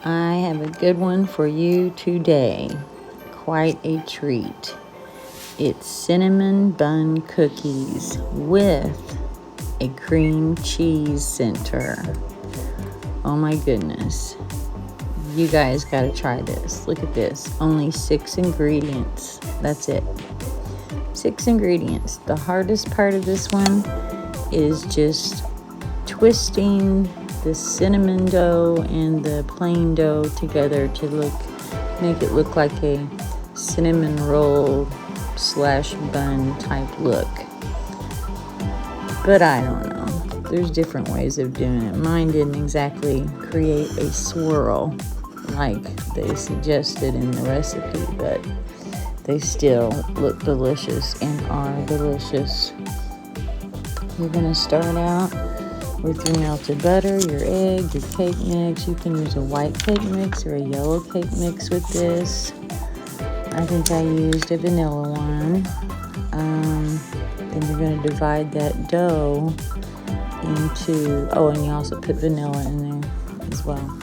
I have a good one for you today. Quite a treat. It's cinnamon bun cookies with a cream cheese center. Oh my goodness. You guys gotta try this. Look at this. Only 6 ingredients. That's it. 6 ingredients. The hardest part of this one is just twisting the cinnamon dough and the plain dough together to make it look like a cinnamon roll / bun type look. But I don't know. There's different ways of doing it. Mine didn't exactly create a swirl like they suggested in the recipe, but they still look delicious and are delicious. You're going to start out with your melted butter, your egg, your cake mix. You can use a white cake mix or a yellow cake mix with this. I think I used a vanilla one. Then you're going to divide that dough into, and you also put vanilla in there as well.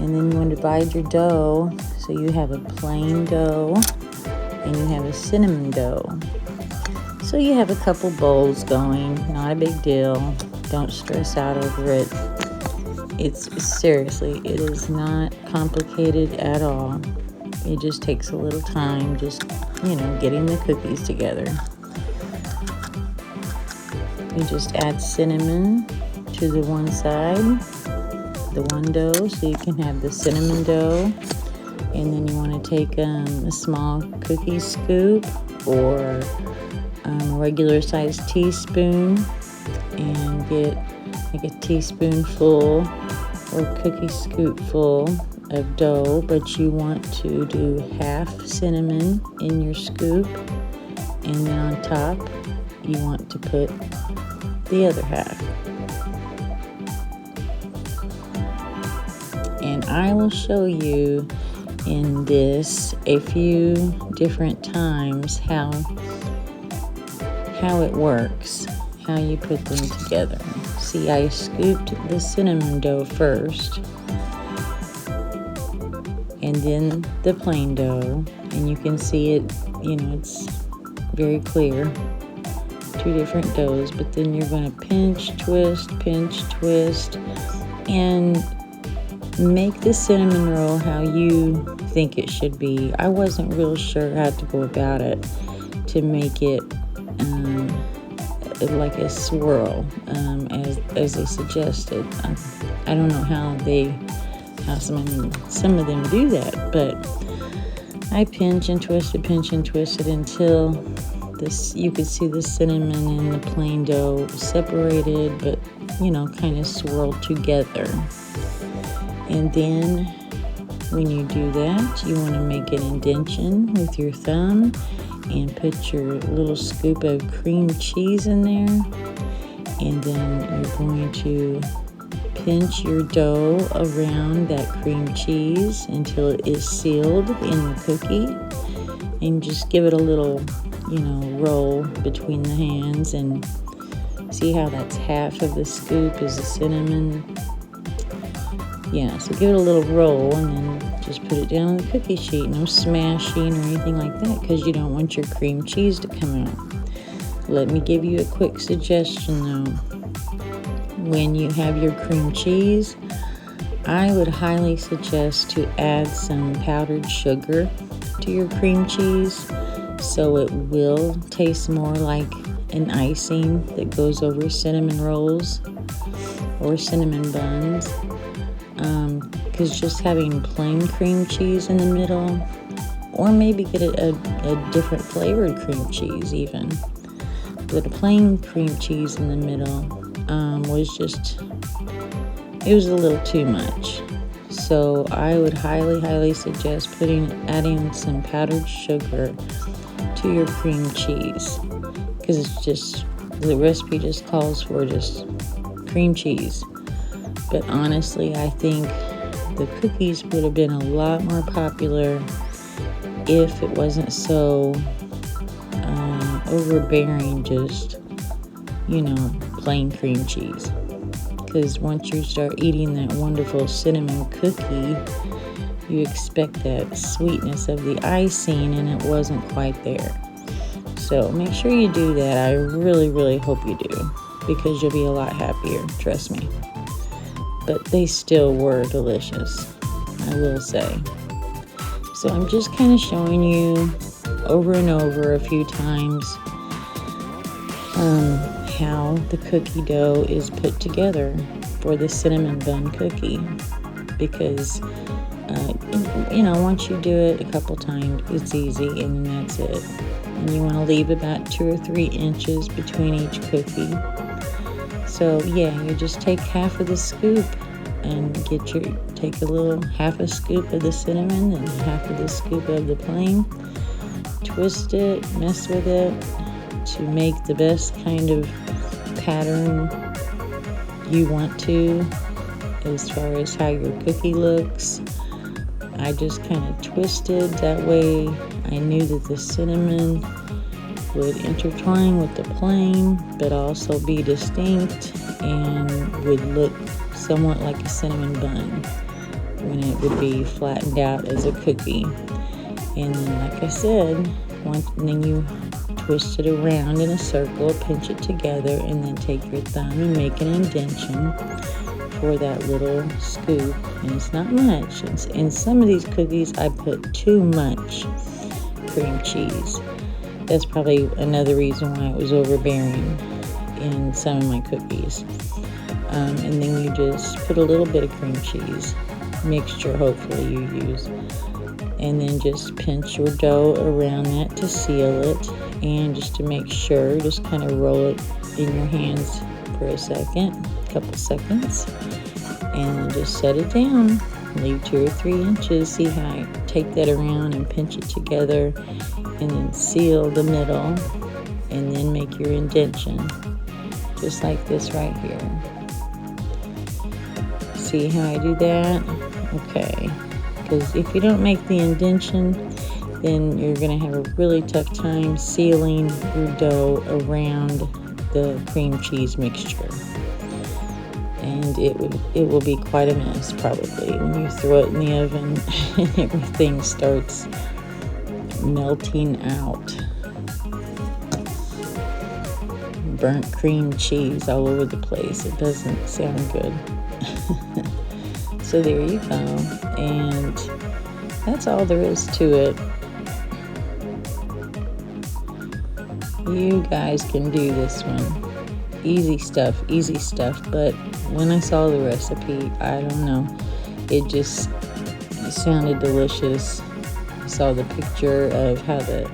And then you want to divide your dough so you have a plain dough and you have a cinnamon dough. So you have a couple bowls going, not a big deal. Don't stress out over it. It's seriously, it is not complicated at all. It just takes a little time, just, getting the cookies together. You just add cinnamon to the one side, the one dough, so you can have the cinnamon dough. And then you want to take a small cookie scoop or a regular sized teaspoon and get like a teaspoonful or cookie scoop full of dough, but you want to do half cinnamon in your scoop, and then on top you want to put the other half. And I will show you in this a few different times how it works, how you put them together. See, I scooped the cinnamon dough first and then the plain dough, and you can see it, it's very clear. 2 different doughs, but then you're going to pinch, twist, and make the cinnamon roll how you think it should be. I wasn't real sure how to go about it to make it like a swirl, as they suggested. I don't know how some of them do that, but I pinch and twisted until you could see the cinnamon and the plain dough separated, but kind of swirled together. And then when you do that, you want to make an indentation with your thumb and put your little scoop of cream cheese in there. And then you're going to pinch your dough around that cream cheese until it is sealed in the cookie. And just give it a little, roll between the hands, and see how that's half of the scoop is the cinnamon. Yeah, so give it a little roll and then just put it down on the cookie sheet. No smashing or anything like that, because you don't want your cream cheese to come out. Let me give you a quick suggestion though. When you have your cream cheese, I would highly suggest to add some powdered sugar to your cream cheese, so it will taste more like an icing that goes over cinnamon rolls or cinnamon buns. Because just having plain cream cheese in the middle, or maybe get a different flavored cream cheese even, but a plain cream cheese in the middle it was a little too much. So I would highly suggest adding some powdered sugar to your cream cheese, because the recipe just calls for just cream cheese. But honestly, I think the cookies would have been a lot more popular if it wasn't so overbearing, just plain cream cheese. because once you start eating that wonderful cinnamon cookie, you expect that sweetness of the icing, and it wasn't quite there. So make sure you do that. I really, really hope you do, because you'll be a lot happier, trust me. But they still were delicious, I will say. So I'm just kind of showing you over and over a few times how the cookie dough is put together for the cinnamon bun cookie, because once you do it a couple times, it's easy, and then that's it. And you want to leave about 2 or 3 inches between each cookie. So yeah, you just take half of the scoop and take a little half a scoop of the cinnamon and half of the scoop of the plain, twist it, mess with it to make the best kind of pattern you want to as far as how your cookie looks. I just kind of twisted, that way I knew that the cinnamon would intertwine with the plain but also be distinct and would look somewhat like a cinnamon bun when it would be flattened out as a cookie. And then, like I said, and then you twist it around in a circle, pinch it together, and then take your thumb and make an indentation for that little scoop. And it's not much. In some of these cookies, I put too much cream cheese. That's probably another reason why it was overbearing in some of my cookies. And then you just put a little bit of cream cheese mixture, hopefully you use, and then just pinch your dough around that to seal it. And just to make sure, just kind of roll it in your hands for a couple seconds, and then just set it down. Leave 2 or 3 inches. See how I take that around and pinch it together, and then seal the middle, and then make your indentation, just like this right here. See how I do that? Okay. Because if you don't make the indentation, then you're going to have a really tough time sealing your dough around the cream cheese mixture. And it will be quite a mess probably when you throw it in the oven and everything starts melting out. Burnt cream cheese all over the place. It doesn't sound good. So there you go. And that's all there is to it. You guys can do this one. Easy stuff, but when I saw the recipe, I don't know, it sounded delicious. I saw the picture of how the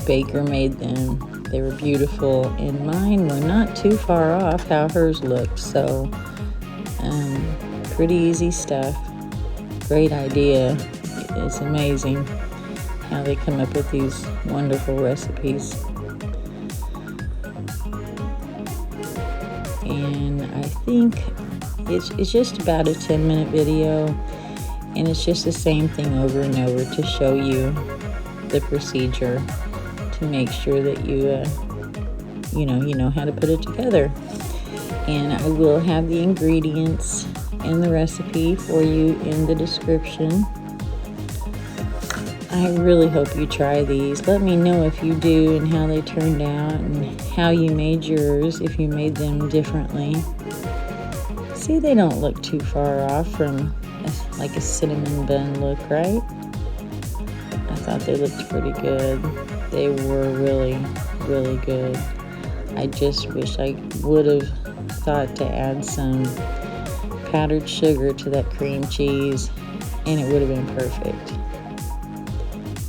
baker made them. They were beautiful, and mine were not too far off how hers looked. So pretty easy stuff. Great idea. It's amazing how they come up with these wonderful recipes. And I think it's just about a 10-minute video, and it's just the same thing over and over to show you the procedure to make sure that you know how to put it together. And I will have the ingredients and the recipe for you in the description. I really hope you try these. Let me know if you do and how they turned out and how you made yours, if you made them differently. See, they don't look too far off from like a cinnamon bun look, right? I thought they looked pretty good. They were really, really good. I just wish I would have thought to add some powdered sugar to that cream cheese, and it would have been perfect.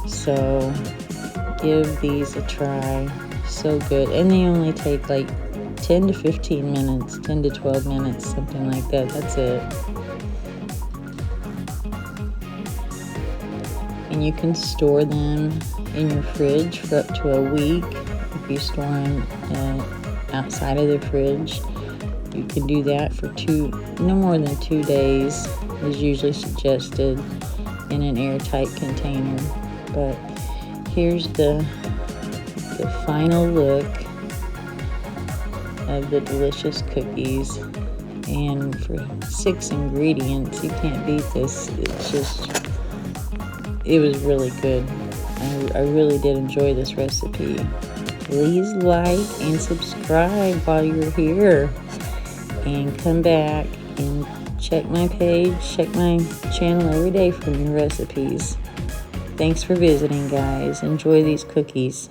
So give these a try. So good. And they only take like 10 to 15 minutes, 10 to 12 minutes, something like that. That's it. And you can store them in your fridge for up to a week. If you store them outside of the fridge, you can do that for no more than 2 days is usually suggested in an airtight container. But here's the final look of the delicious cookies. And for 6 ingredients, you can't beat this. It was really good. I really did enjoy this recipe. Please like and subscribe while you're here. And come back and check my page, check my channel every day for new recipes. Thanks for visiting, guys. Enjoy these cookies.